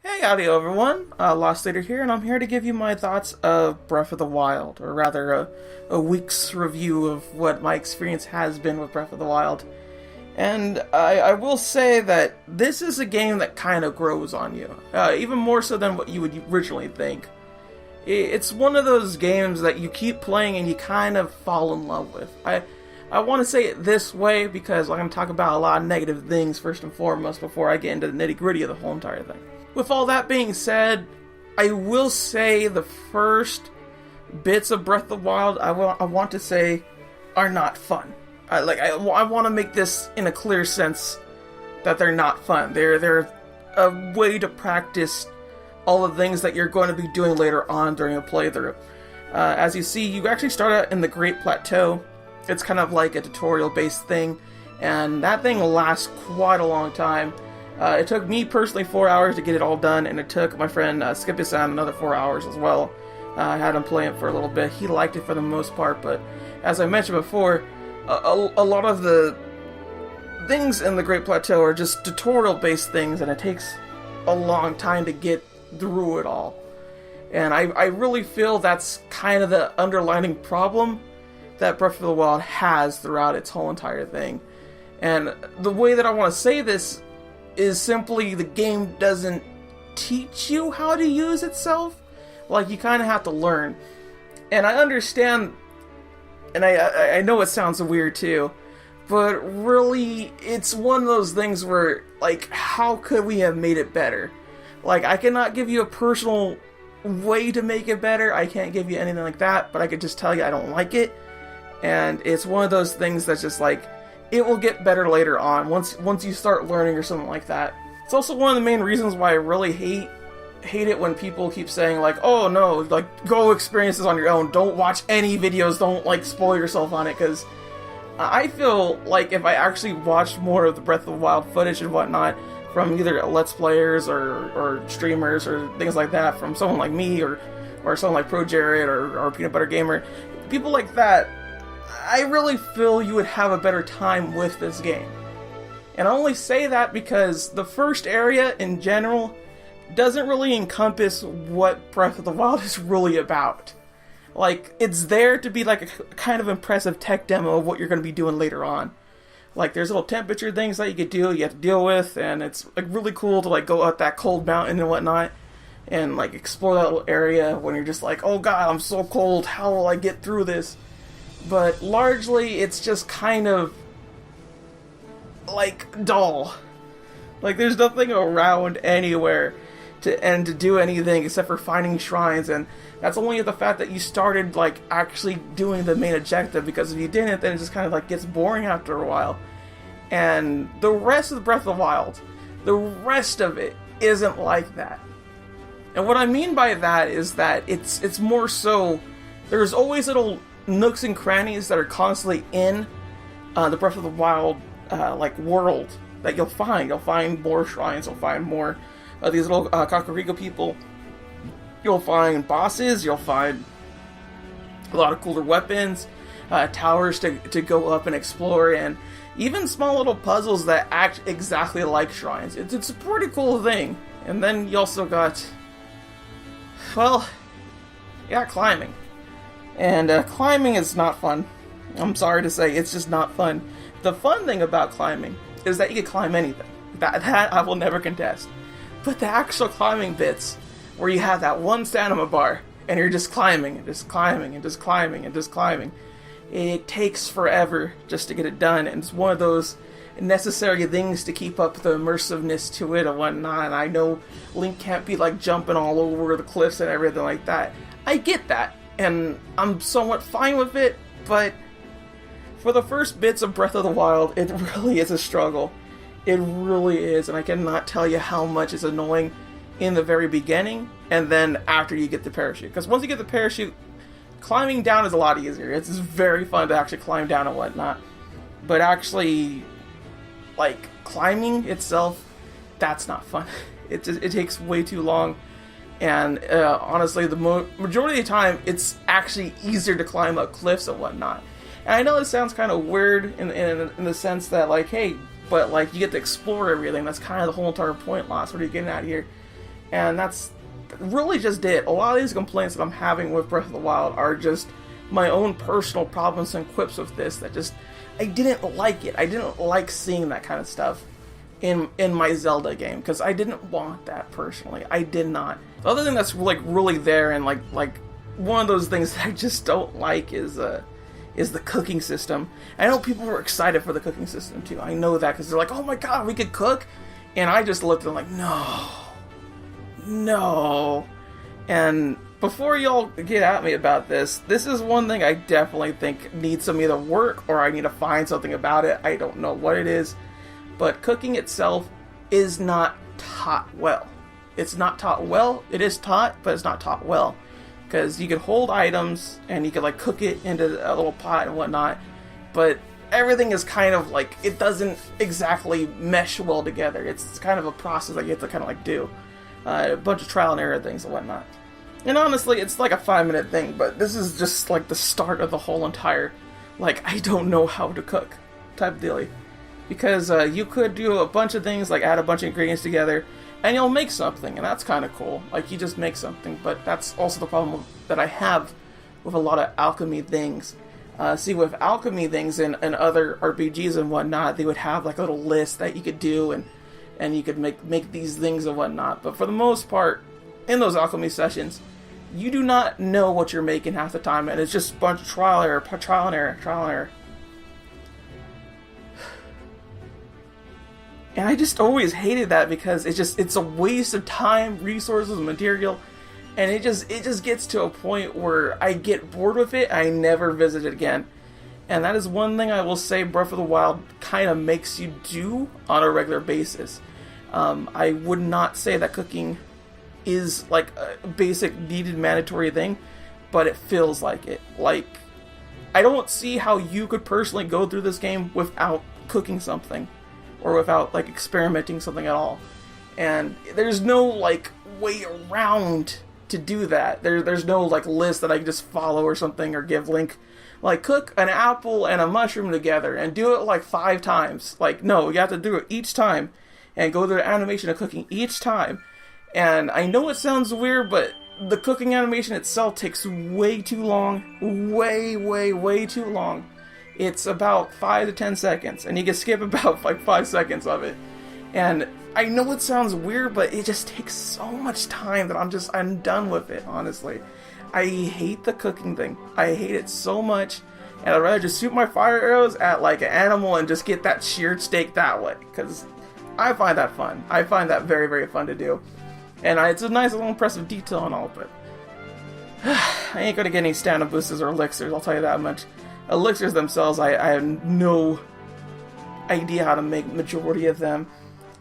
Hey, howdy everyone, Lost Leader here, and I'm here to give you my thoughts of Breath of the Wild, or rather a week's review of what my experience has been with Breath of the Wild. And I will say that this is a game that kind of grows on you, even more so than what you would originally think. It's one of those games that you keep playing and you kind of fall in love with. I want to say it this way because I'm going to talk about a lot of negative things first and foremost before I get into the nitty-gritty of the whole entire thing. With all that being said, I will say the first bits of Breath of the Wild, I want to say, are not fun. I want to make this in a clear sense that they're not fun. They're a way to practice all the things that you're going to be doing later on during a playthrough. As you see, you actually start out in the Great Plateau. It's kind of like a tutorial-based thing, and that thing lasts quite a long time. It took me personally 4 hours to get it all done, and it took my friend Skippy-san another 4 hours as well. I had him play it for a little bit. He liked it for the most part, but as I mentioned before, a lot of the things in the Great Plateau are just tutorial-based things, and it takes a long time to get through it all. And I really feel that's kind of the underlining problem that Breath of the Wild has throughout its whole entire thing. And the way that I want to say this is simply the game doesn't teach you how to use itself. Like, you kind of have to learn. And I understand, and I know it sounds weird too, but really, it's one of those things where, like, how could we have made it better? Like, I cannot give you a personal way to make it better, I can't give you anything like that, but I could just tell you I don't like it. And it's one of those things that's just like, it will get better later on, once you start learning or something like that. It's also one of the main reasons why I really hate it when people keep saying, like, oh no, like, go experience this on your own, don't watch any videos, don't, like, spoil yourself on it, because I feel like if I actually watched more of the Breath of the Wild footage and whatnot, from either Let's Players or streamers or things like that, from someone like me or someone like Pro Jared or Peanut Butter Gamer, people like that, I really feel you would have a better time with this game. And I only say that because the first area in general doesn't really encompass what Breath of the Wild is really about. Like, it's there to be like a kind of impressive tech demo of what you're going to be doing later on. Like, there's little temperature things that you could do, you have to deal with, and it's like really cool to like go up that cold mountain and whatnot and like explore that little area when you're just like, oh god, I'm so cold, how will I get through this? But largely, it's just kind of, like, dull. Like, there's nothing around anywhere to do anything except for finding shrines, and that's only the fact that you started, like, actually doing the main objective, because if you didn't, then it just kind of, like, gets boring after a while. And the rest of the Breath of the Wild, the rest of it isn't like that. And what I mean by that is that it's more so, there's always little nooks and crannies that are constantly in the Breath of the Wild like world that you'll find. You'll find more shrines. You'll find more of these little Kakariko people. You'll find bosses. You'll find a lot of cooler weapons, towers to go up and explore, and even small little puzzles that act exactly like shrines. It's a pretty cool thing. And then you also got, well, climbing. And climbing is not fun. I'm sorry to say, it's just not fun. The fun thing about climbing is that you can climb anything. That I will never contest. But the actual climbing bits, where you have that one stamina bar, and you're just climbing, and just climbing, and just climbing, and just climbing, it takes forever just to get it done, and it's one of those necessary things to keep up the immersiveness to it and whatnot. And I know Link can't be like jumping all over the cliffs and everything like that. I get that. And I'm somewhat fine with it, but for the first bits of Breath of the Wild, it really is a struggle. It really is, and I cannot tell you how much is annoying in the very beginning, and then after you get the parachute. Because once you get the parachute, climbing down is a lot easier. It's very fun to actually climb down and whatnot. But actually, like, climbing itself, that's not fun. It takes way too long. And honestly, the majority of the time, it's actually easier to climb up cliffs and whatnot. And I know this sounds kind of weird in the sense that, like, hey, but like you get to explore everything. That's kind of the whole entire point, Lost. What are you getting at here? And that's really just it. A lot of these complaints that I'm having with Breath of the Wild are just my own personal problems and quips with this that just, I didn't like it. I didn't like seeing that kind of stuff in my Zelda game, because I didn't want that personally. I did not. The other thing that's like really there, and like one of those things that I just don't like is the cooking system. I know people were excited for the cooking system too. I know that because they're like, oh my god, we could cook, and I just looked at them like, no. And before y'all get at me about this is one thing I definitely think needs some either work, or I need to find something about it. I don't know what it is, but cooking itself is not taught well. It's not taught well. It is taught, but it's not taught well. Because you could hold items, and you could like cook it into a little pot and whatnot, but everything is kind of like, it doesn't exactly mesh well together. It's kind of a process that you have to kind of like do. A bunch of trial and error things and whatnot. And honestly, it's like a 5-minute thing, but this is just like the start of the whole entire, like, I don't know how to cook type of deal. Because you could do a bunch of things, like add a bunch of ingredients together, and you'll make something, and that's kind of cool. Like, you just make something, but that's also the problem that I have with a lot of alchemy things. See, with alchemy things and other RPGs and whatnot, they would have like a little list that you could do, and you could make these things and whatnot. But for the most part, in those alchemy sessions, you do not know what you're making half the time, and it's just a bunch of trial and error. And I just always hated that, because it's a waste of time, resources, material, and it just gets to a point where I get bored with it, and I never visit it again. And that is one thing I will say Breath of the Wild kind of makes you do on a regular basis. I would not say that cooking is like a basic needed mandatory thing, but it feels like it. Like, I don't see how you could personally go through this game without cooking something, or without like experimenting something at all. And there's no like way around to do that. There's no like list that I can just follow or something, or give Link like cook an apple and a mushroom together and do it like 5 times. Like, no, you have to do it each time and go through the animation of cooking each time. And I know it sounds weird, but the cooking animation itself takes way too long. Way too long. It's about 5 to 10 seconds, and you can skip about like 5 seconds of it. And I know it sounds weird, but it just takes so much time that I'm done with it, honestly. I hate the cooking thing. I hate it so much, and I'd rather just shoot my fire arrows at like an animal and just get that sheared steak that way, because I find that fun. I find that very, very fun to do. And it's a nice little impressive detail and all, but I ain't gonna get any stamina boosters or elixirs, I'll tell you that much. Elixirs themselves, I have no idea how to make majority of them.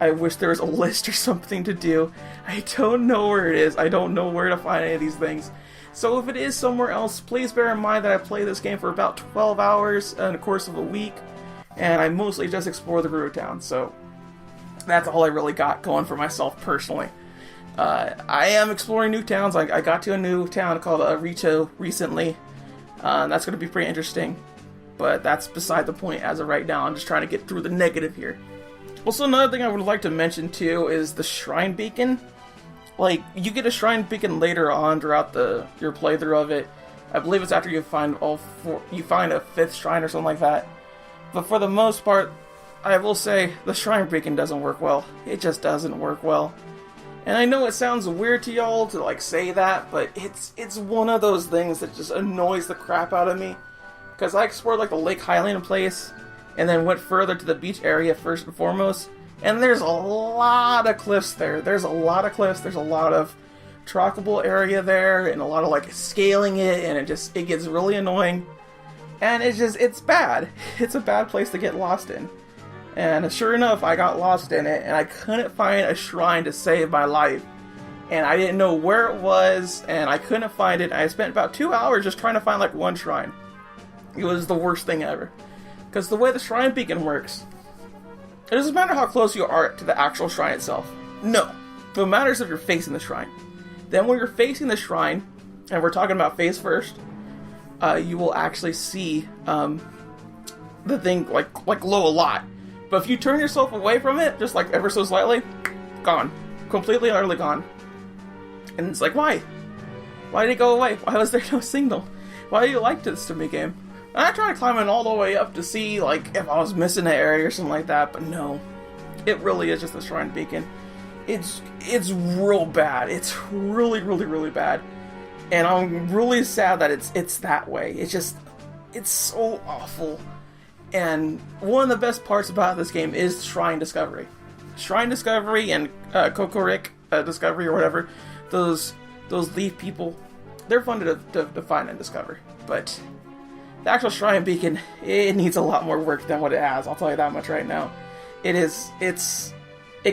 I wish there was a list or something to do. I don't know where it is. I don't know where to find any of these things. So if it is somewhere else, please bear in mind that I play this game for about 12 hours in the course of a week, and I mostly just explore the Guru Town, so that's all I really got going for myself personally. I am exploring new towns. I got to a new town called Rito recently. That's going to be pretty interesting, but that's beside the point as of right now. I'm just trying to get through the negative here. Also, another thing I would like to mention too is the Shrine Beacon. Like, you get a Shrine Beacon later on throughout your playthrough of it. I believe it's after you find you find a 5th shrine or something like that. But for the most part, I will say the Shrine Beacon doesn't work well. It just doesn't work well. And I know it sounds weird to y'all to like say that, but it's one of those things that just annoys the crap out of me. Because I explored like the Lake Highland place, and then went further to the beach area first and foremost, and there's a lot of cliffs there. There's a lot of trackable area there, and a lot of like scaling it, and it gets really annoying. And it's bad. It's a bad place to get lost in. And sure enough, I got lost in it, and I couldn't find a shrine to save my life. And I didn't know where it was, and I couldn't find it. I spent about 2 hours just trying to find like one shrine. It was the worst thing ever. Because the way the Shrine Beacon works, it doesn't matter how close you are to the actual shrine itself. No. It matters if you're facing the shrine. Then when you're facing the shrine, and we're talking about face first, you will actually see the thing like glow a lot. But if you turn yourself away from it, just like ever so slightly, gone. Completely, utterly gone. And it's like, why? Why did it go away? Why was there no signal? Why do you like this to me, game? And I tried climbing all the way up to see, like, if I was missing an area or something like that, but no. It really is just a shrine beacon. It's real bad. It's really, really, really bad. And I'm really sad that it's that way. It's so awful. And one of the best parts about this game is Shrine Discovery. Shrine Discovery and Kokorik Discovery or whatever, those leaf people, they're fun to find and discover. But the actual Shrine Beacon, it needs a lot more work than what it has, I'll tell you that much right now. It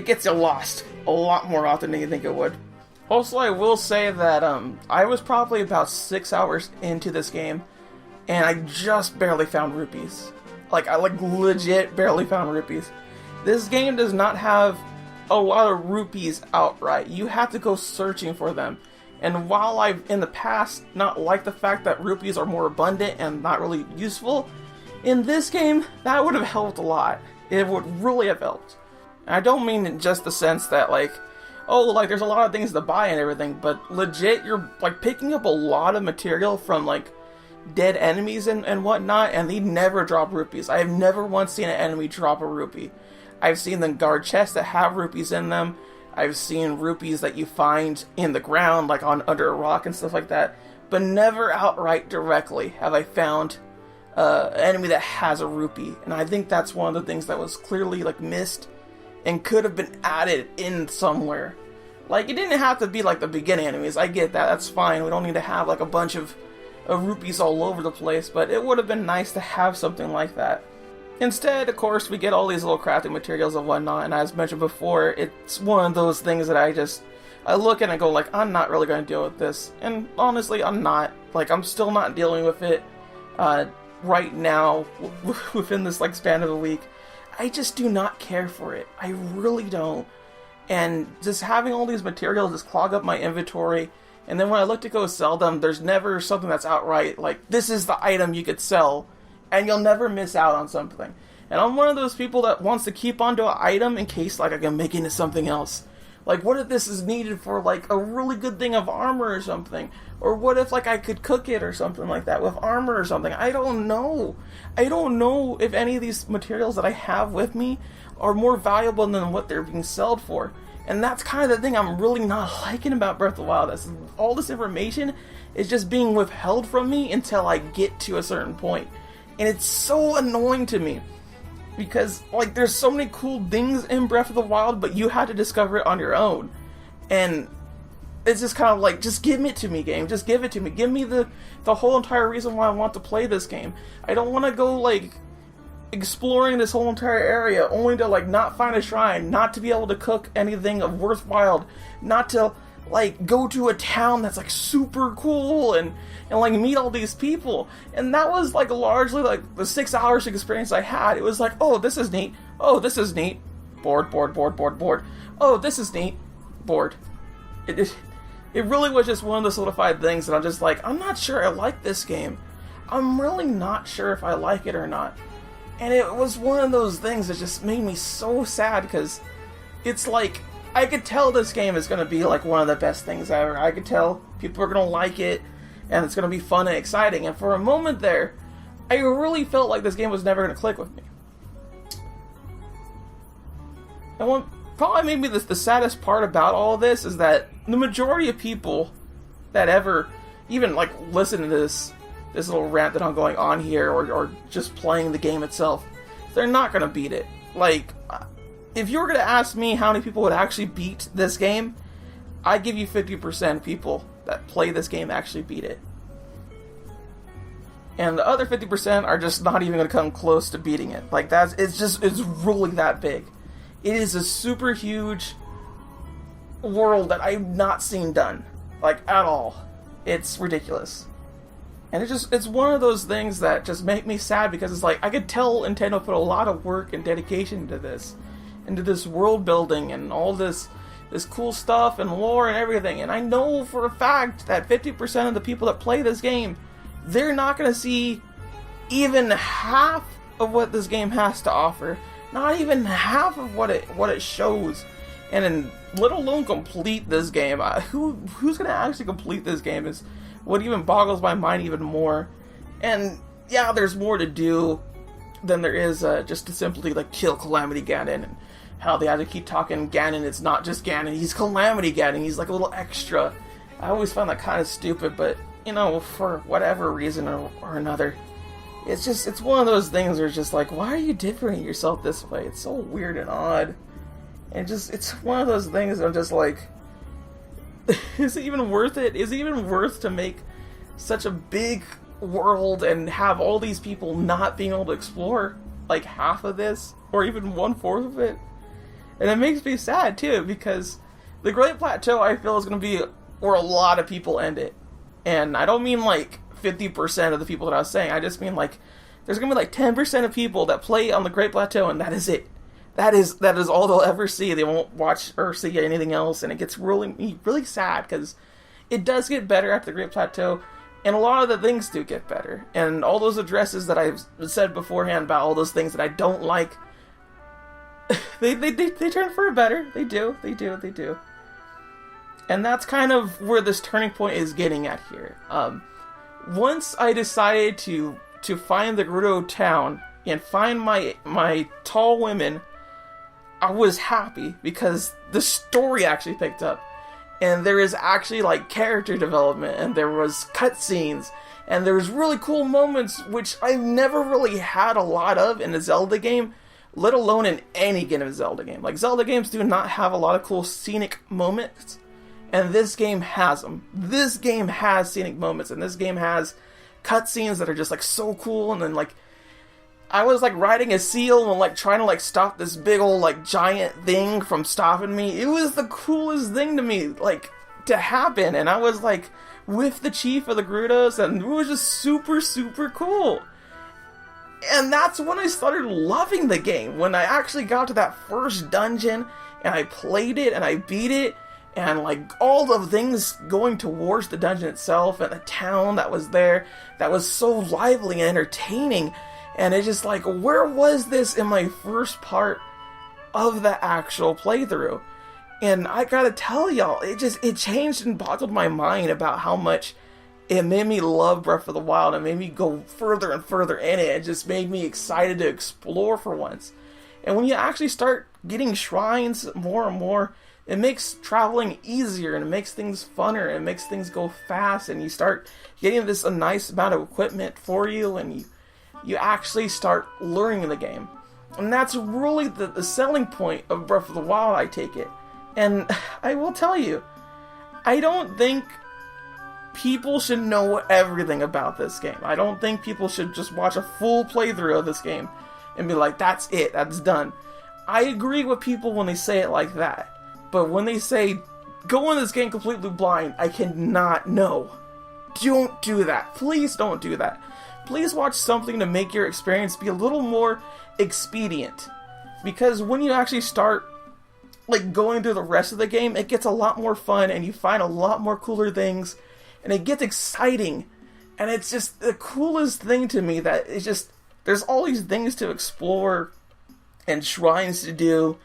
gets you lost a lot more often than you think it would. Also, I will say that I was probably about 6 hours into this game, and I just barely found rupees. I legit barely found rupees. This game does not have a lot of rupees outright. You have to go searching for them. And while I've, in the past, not liked the fact that rupees are more abundant and not really useful, in this game, that would have helped a lot. It would really have helped. And I don't mean in just the sense that, there's a lot of things to buy and everything, but legit, you're, picking up a lot of material from, dead enemies and whatnot, and they never drop rupees. I have never once seen an enemy drop a rupee. I've seen them guard chests that have rupees in them. I've seen rupees that you find in the ground, under a rock and stuff like that, but never outright directly have I found an enemy that has a rupee. And I think that's one of the things that was clearly missed and could have been added in somewhere. It didn't have to be the beginning enemies. I get that. That's fine. We don't need to have a bunch of rupees all over the place, but it would have been nice to have something like that. Instead, of course, we get all these little crafting materials and whatnot, and as mentioned before, it's one of those things that I look at and go, I'm not really going to deal with this. And honestly, I'm not. I'm still not dealing with it right now, within this, span of a week. I just do not care for it. I really don't. And just having all these materials just clog up my inventory, and then when I look to go sell them, there's never something that's outright, this is the item you could sell, and you'll never miss out on something. And I'm one of those people that wants to keep onto an item in case, I can make it into something else. What if this is needed for, a really good thing of armor or something? Or what if, I could cook it or something like that with armor or something? I don't know. I don't know if any of these materials that I have with me are more valuable than what they're being sold for. And that's kind of the thing I'm really not liking about Breath of the Wild. All this information is just being withheld from me until I get to a certain point. And it's so annoying to me. Because, there's so many cool things in Breath of the Wild, but you had to discover it on your own. And it's just kind of just give it to me, game. Just give it to me. Give me the whole entire reason why I want to play this game. I don't want to go, exploring this whole entire area only to, not find a shrine, not to be able to cook anything of worthwhile, not to, go to a town that's, super cool and meet all these people. And that was, largely, the 6 hours of experience I had. It was oh, this is neat. Oh, this is neat. Bored. Oh, this is neat. Bored. It really was just one of the solidified things that I'm just I'm not sure I like this game. I'm really not sure if I like it or not. And it was one of those things that just made me so sad, because it's I could tell this game is going to be one of the best things ever. I could tell people are going to like it, and it's going to be fun and exciting. And for a moment there, I really felt like this game was never going to click with me. And what probably made me the saddest part about all of this is that the majority of people that ever even listen to this little rant that I'm going on here, or just playing the game itself, they're not going to beat it. If you were going to ask me how many people would actually beat this game, I'd give you 50% of people that play this game actually beat it. And the other 50% are just not even going to come close to beating it. It's really that big. It is a super huge world that I've not seen done, at all. It's ridiculous. And it's one of those things that just make me sad, because it's I could tell Nintendo put a lot of work and dedication into this world building and all this cool stuff and lore and everything. And I know for a fact that 50% of the people that play this game, they're not going to see even half of what this game has to offer. Not even half of what it shows. and let alone complete this game. Who's gonna actually complete this game is what even boggles my mind even more. And yeah, there's more to do than there is just to simply like kill Calamity Ganon, and how they have to keep talking Ganon. It's not just Ganon, he's Calamity Ganon, he's like a little extra. I always find that kind of stupid, but you know, for whatever reason or another, it's one of those things where it's just like, why are you differentiating yourself this way? It's so weird and odd. And it's one of those things that I'm just like, is it even worth it? Is it even worth to make such a big world and have all these people not being able to explore like half of this, or even 1/4 of it? And it makes me sad too, because the Great Plateau, I feel, is going to be where a lot of people end it. And I don't mean like 50% of the people that I was saying, I just mean like there's going to be like 10% of people that play on the Great Plateau, and that is it. That is all they'll ever see. They won't watch or see anything else, and it gets really, really sad, because it does get better at the Great Plateau, and a lot of the things do get better. And all those addresses that I've said beforehand about all those things that I don't like, they turn for better. They do. And that's kind of where this turning point is getting at here. Once I decided to find the Gerudo town and find my tall women, I was happy, because the story actually picked up. And there is actually like character development, and there was cutscenes, and there was really cool moments, which I've never really had a lot of in a Zelda game, let alone in any kind of Zelda game. Like, Zelda games do not have a lot of cool scenic moments, and this game has them. This game has scenic moments, and this game has cutscenes that are just like so cool. And then like, I was like riding a seal and like trying to like stop this big old like giant thing from stopping me. It was the coolest thing to me, like, to happen. And I was like with the chief of the Gerudos, and it was just super, super cool. And that's when I started loving the game. When I actually got to that first dungeon and I played it and I beat it, and like all the things going towards the dungeon itself, and the town that was there that was so lively and entertaining. And it's just like, where was this in my first part of the actual playthrough? And I gotta tell y'all, it changed and boggled my mind about how much it made me love Breath of the Wild. It made me go further and further in it. It just made me excited to explore for once. And when you actually start getting shrines more and more, it makes traveling easier, and it makes things funner, and it makes things go fast, and you start getting a nice amount of equipment for you, and you actually start learning the game. And that's really the selling point of Breath of the Wild, I take it. And I will tell you, I don't think people should know everything about this game. I don't think people should just watch a full playthrough of this game and be like, that's it, that's done. I agree with people when they say it like that. But when they say, go in this game completely blind, I cannot know. Don't do that. Please don't do that. Please watch something to make your experience be a little more expedient. Because when you actually start like going through the rest of the game, it gets a lot more fun, and you find a lot more cooler things, and it gets exciting. And it's just the coolest thing to me, that it's just, there's all these things to explore, and shrines to do,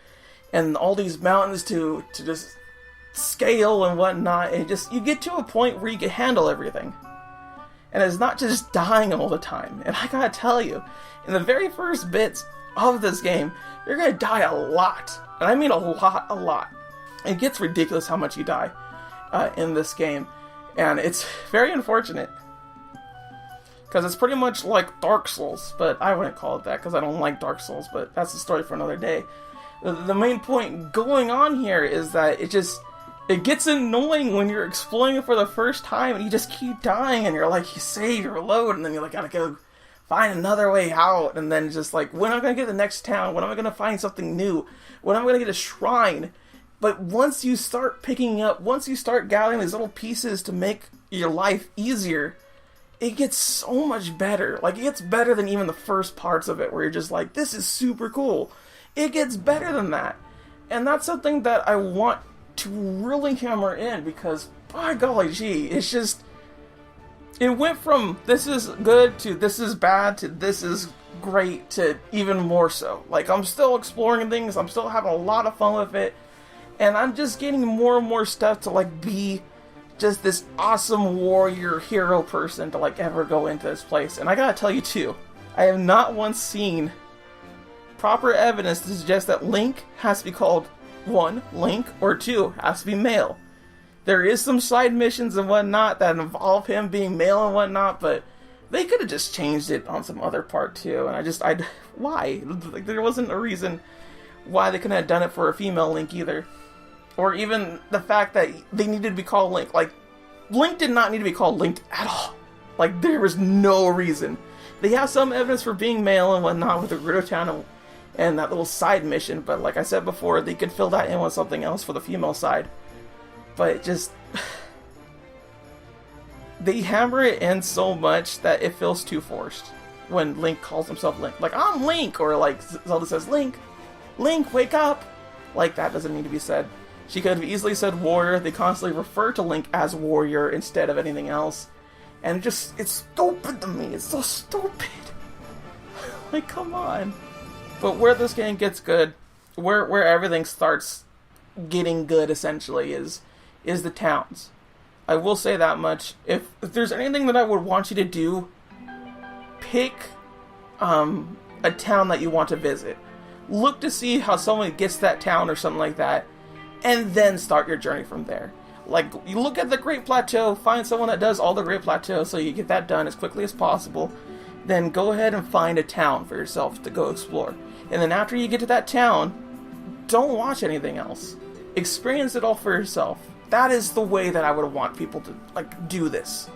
and all these mountains to just scale and whatnot. And just, you get to a point where you can handle everything. And it's not just dying all the time. And I gotta tell you, in the very first bits of this game, you're gonna die a lot. And I mean a lot. It gets ridiculous how much you die in this game. And it's very unfortunate, because it's pretty much like Dark Souls. But I wouldn't call it that, because I don't like Dark Souls. But that's a story for another day. The main point going on here is that it gets annoying when you're exploring it for the first time, and you just keep dying, and you're like, you save, you reload, and then you're like, gotta go find another way out, and then just like, when am I gonna get to the next town? When am I gonna find something new? When am I gonna get a shrine? But once you start once you start gathering these little pieces to make your life easier, it gets so much better. Like, it gets better than even the first parts of it, where you're just like, this is super cool. It gets better than that. And that's something that I want to really hammer in, because by golly gee, it's just, it went from this is good to this is bad to this is great to even more so. Like, I'm still exploring things, I'm still having a lot of fun with it, And I'm just getting more and more stuff to like be just this awesome warrior hero person to like ever go into this place. And I gotta tell you too, I have not once seen proper evidence to suggest that Link has to be called 1, Link, or 2, has to be male. There is some side missions and whatnot that involve him being male and whatnot, but they could have just changed it on some other part too. And why? Like, there wasn't a reason why they couldn't have done it for a female Link either. Or even the fact that they needed to be called Link. Like, Link did not need to be called Link at all. Like, there was no reason. They have some evidence for being male and whatnot with the Gerudo Town and that little side mission, but like I said before, they could fill that in with something else for the female side. But it just... they hammer it in so much that it feels too forced when Link calls himself Link. Like, I'm Link! Or like, Zelda says, Link! Link, wake up! Like, that doesn't need to be said. She could have easily said warrior. They constantly refer to Link as warrior instead of anything else. And it's stupid to me. It's so stupid. Like, come on. But where this game gets good, where everything starts getting good, essentially, is the towns. I will say that much. If there's anything that I would want you to do, pick a town that you want to visit. Look to see how someone gets to that town or something like that, and then start your journey from there. Like, you look at the Great Plateau, find someone that does all the Great Plateau so you get that done as quickly as possible. Then go ahead and find a town for yourself to go explore. And then after you get to that town, don't watch anything else. Experience it all for yourself. That is the way that I would want people to, like, do this.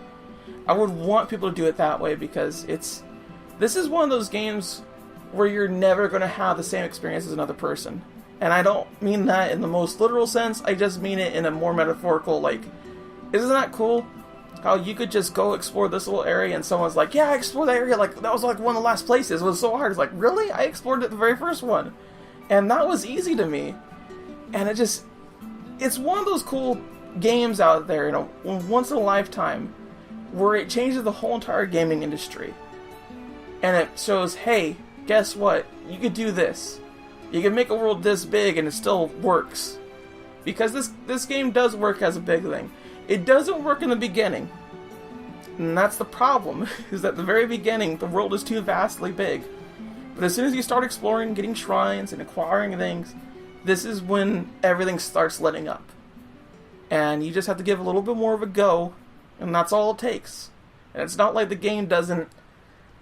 I would want people to do it that way because this is one of those games where you're never going to have the same experience as another person. And I don't mean that in the most literal sense, I just mean it in a more metaphorical, like, isn't that cool? How you could just go explore this little area and someone's like, yeah, I explored that area, like, that was like one of the last places, it was so hard. It's like, really? I explored it the very first one. And that was easy to me. And it's one of those cool games out there, you know, once in a lifetime, where it changes the whole entire gaming industry. And it shows, hey, guess what? You could do this. You can make a world this big and it still works. Because this game does work as a big thing. It doesn't work in the beginning. And that's the problem, is that at the very beginning, the world is too vastly big. But as soon as you start exploring, getting shrines, and acquiring things, this is when everything starts letting up. And you just have to give a little bit more of a go, and that's all it takes. And it's not like the game doesn't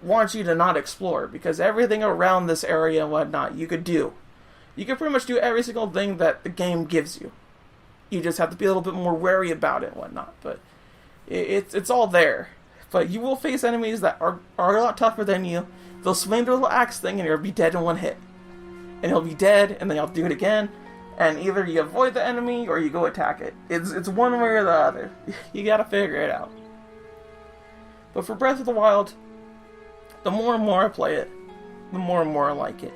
want you to not explore, because everything around this area and whatnot you could do. You can pretty much do every single thing that the game gives you. You just have to be a little bit more wary about it and whatnot, but it's all there. But you will face enemies that are a lot tougher than you. They'll swing their little axe thing and you'll be dead in one hit. And he'll be dead, and then you'll do it again, and either you avoid the enemy or you go attack it. It's one way or the other. You gotta figure it out. But for Breath of the Wild, the more and more I play it, the more and more I like it.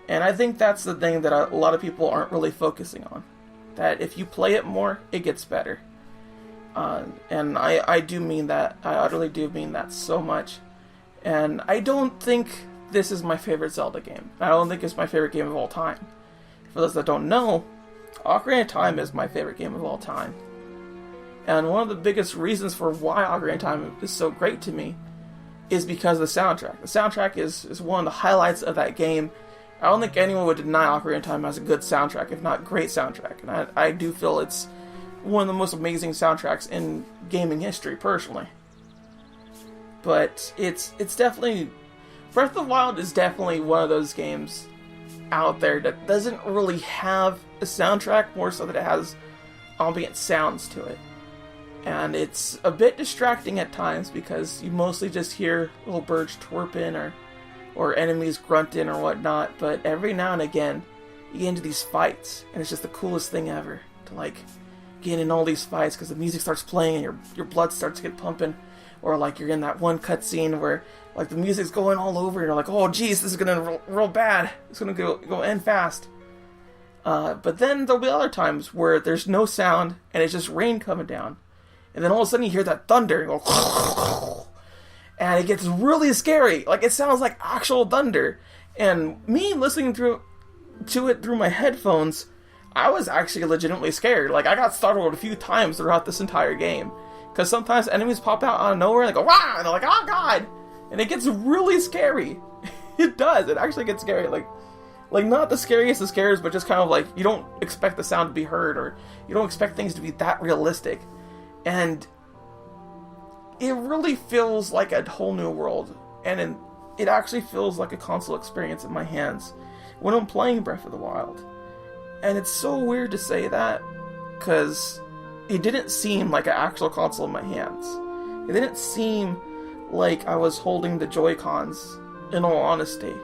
And I think that's the thing that a lot of people aren't really focusing on. That if you play it more, it gets better. And I do mean that. I utterly do mean that so much. And I don't think this is my favorite Zelda game. I don't think it's my favorite game of all time. For those that don't know, Ocarina of Time is my favorite game of all time. And one of the biggest reasons for why Ocarina of Time is so great to me is because of the soundtrack. The soundtrack is one of the highlights of that game. I don't think anyone would deny Ocarina of Time has a good soundtrack, if not great soundtrack. And I do feel it's one of the most amazing soundtracks in gaming history, personally. But it's definitely... Breath of the Wild is definitely one of those games out there that doesn't really have a soundtrack, more so that it has ambient sounds to it. And it's a bit distracting at times because you mostly just hear little birds twerping or enemies grunting or whatnot, but every now and again you get into these fights and it's just the coolest thing ever to like get in all these fights because the music starts playing and your blood starts to get pumping, or like you're in that one cutscene where like the music's going all over and you're like, oh geez, this is gonna real bad, it's gonna go end fast. But then there'll be other times where there's no sound and it's just rain coming down. And then all of a sudden you hear that thunder and go, and it gets really scary. Like, it sounds like actual thunder. And me listening to it through my headphones, I was actually legitimately scared. Like, I got startled a few times throughout this entire game. Because sometimes enemies pop out of nowhere and they go, "Wah!" And they're like, "Oh god!" And it gets really scary. It does. It actually gets scary. Like not the scariest of scares, but just kind of like, you don't expect the sound to be heard, or you don't expect things to be that realistic. And it really feels like a whole new world. And it actually feels like a console experience in my hands when I'm playing Breath of the Wild. And it's so weird to say that, because it didn't seem like an actual console in my hands. It didn't seem like I was holding the Joy-Cons, in all honesty.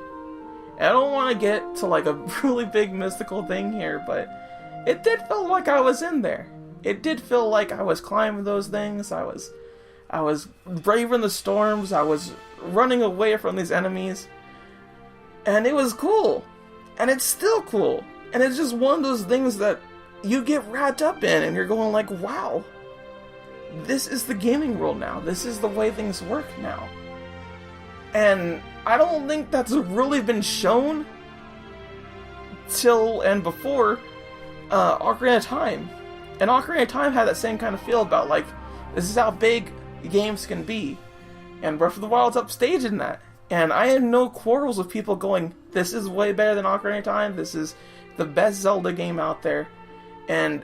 And I don't want to get to like a really big mystical thing here, but it did feel like I was in there. It did feel like I was climbing those things. I was braving the storms. I was running away from these enemies. And it was cool. And it's still cool. And it's just one of those things that you get wrapped up in, and you're going like, wow, this is the gaming world now. This is the way things work now. And I don't think that's really been shown till and before Ocarina of Time. And Ocarina of Time had that same kind of feel about, like, this is how big games can be. And Breath of the Wild's upstaging that. And I have no quarrels with people going, this is way better than Ocarina of Time. This is the best Zelda game out there. And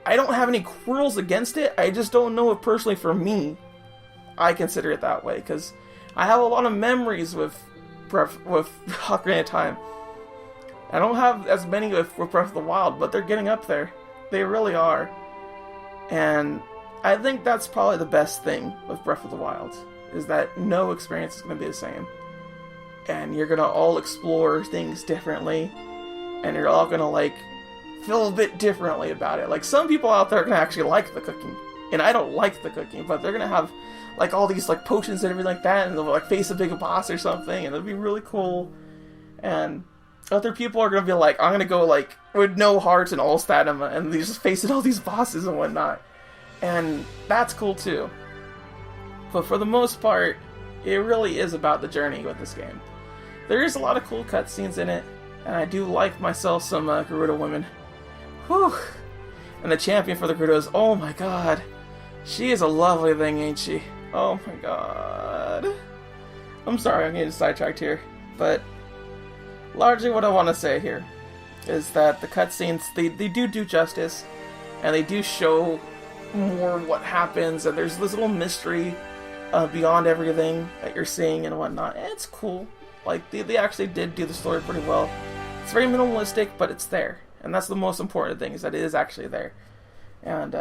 I don't have any quarrels against it. I just don't know if personally for me, I consider it that way. Because I have a lot of memories with Ocarina of Time. I don't have as many with Breath of the Wild, but they're getting up there. They really are. And I think that's probably the best thing with Breath of the Wild, is that no experience is going to be the same. And you're going to all explore things differently, and you're all going to, like, feel a bit differently about it. Like, some people out there are going to actually like the cooking, and I don't like the cooking, but they're going to have, like, all these, like, potions and everything like that, and they'll, like, face a big boss or something, and it'll be really cool. And other people are going to be like, I'm going to go, like, with no hearts and all stamina, and they're just facing all these bosses and whatnot. And that's cool, too. But for the most part, it really is about the journey with this game. There is a lot of cool cutscenes in it, and I do like myself some Gerudo women. Whew! And the champion for the Gerudos, oh my god. She is a lovely thing, ain't she? Oh my god. I'm sorry, I'm getting sidetracked here. But largely what I want to say here is that the cutscenes, they do justice, and they do show more what happens, and there's this little mystery beyond everything that you're seeing and whatnot. And it's cool. Like, they actually did do the story pretty well. It's very minimalistic, but it's there. And that's the most important thing, is that it is actually there. And,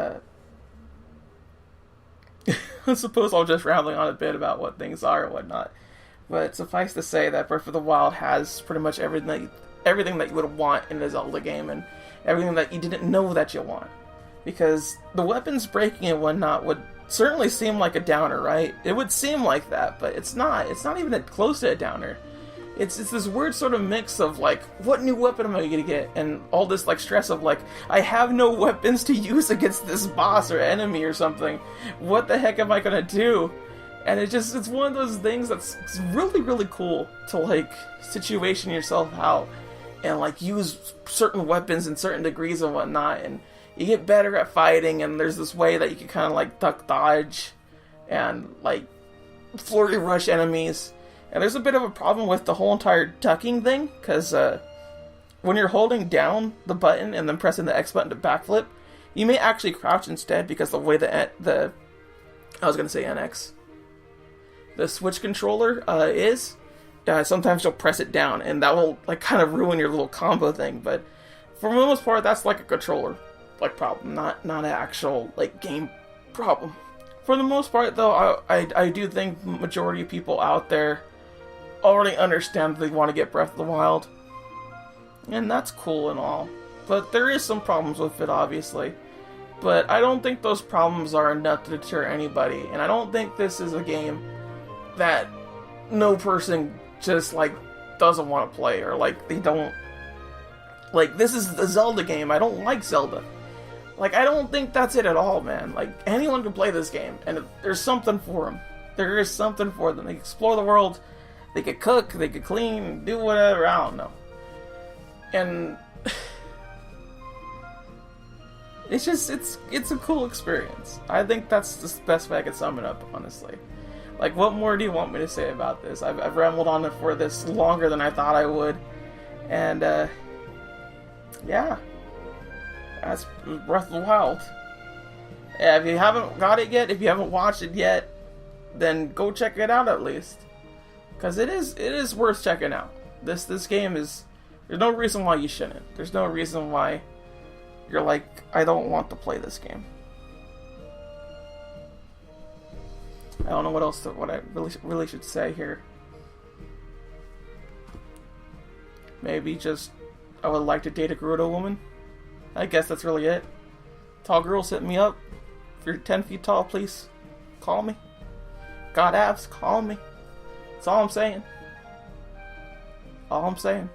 I suppose I'm just rambling on a bit about what things are and whatnot. But suffice to say that Breath of the Wild has pretty much everything that you would want in a Zelda game, and everything that you didn't know that you want. Because the weapons breaking and whatnot would certainly seem like a downer, right? It would seem like that, but it's not. It's not even close to a downer. It's this weird sort of mix of, like, what new weapon am I going to get? And all this, like, stress of, like, I have no weapons to use against this boss or enemy or something. What the heck am I going to do? And it's one of those things that's really, really cool to, like, situation yourself out and, like, use certain weapons in certain degrees and whatnot. And you get better at fighting, and there's this way that you can kind of, like, duck dodge and, like, flurry rush enemies. And there's a bit of a problem with the whole entire ducking thing, because when you're holding down the button and then pressing the X button to backflip, you may actually crouch instead, because the way the NX, the Switch controller is, sometimes you'll press it down, and that will, like, kind of ruin your little combo thing. But for the most part, that's like a controller, like, problem, not an actual, like, game problem. For the most part, though, I do think the majority of people out there already understand that they want to get Breath of the Wild. And that's cool and all. But there is some problems with it, obviously. But I don't think those problems are enough to deter anybody. And I don't think this is a game that no person just, like, doesn't want to play. Or, like, they don't... Like, this is the Zelda game. I don't like Zelda. Like, I don't think that's it at all, man. Like, anyone can play this game. And there's something for them. There is something for them. They can explore the world. They could cook, they could clean, do whatever, I don't know. And it's a cool experience. I think that's the best way I could sum it up, honestly. Like, what more do you want me to say about this? I've rambled on it for this longer than I thought I would, and yeah, that's Breath of the Wild. Yeah, if you haven't got it yet, if you haven't watched it yet, then go check it out at least, because it is worth checking out. This game is. There's no reason why you shouldn't. There's no reason why you're like, I don't want to play this game. I don't know what I really should say here. Maybe just, I would like to date a Gerudo woman. I guess that's really it. Tall girls, hit me up. If you're 10 feet tall, please call me. Got abs, call me. That's all I'm saying. All I'm saying.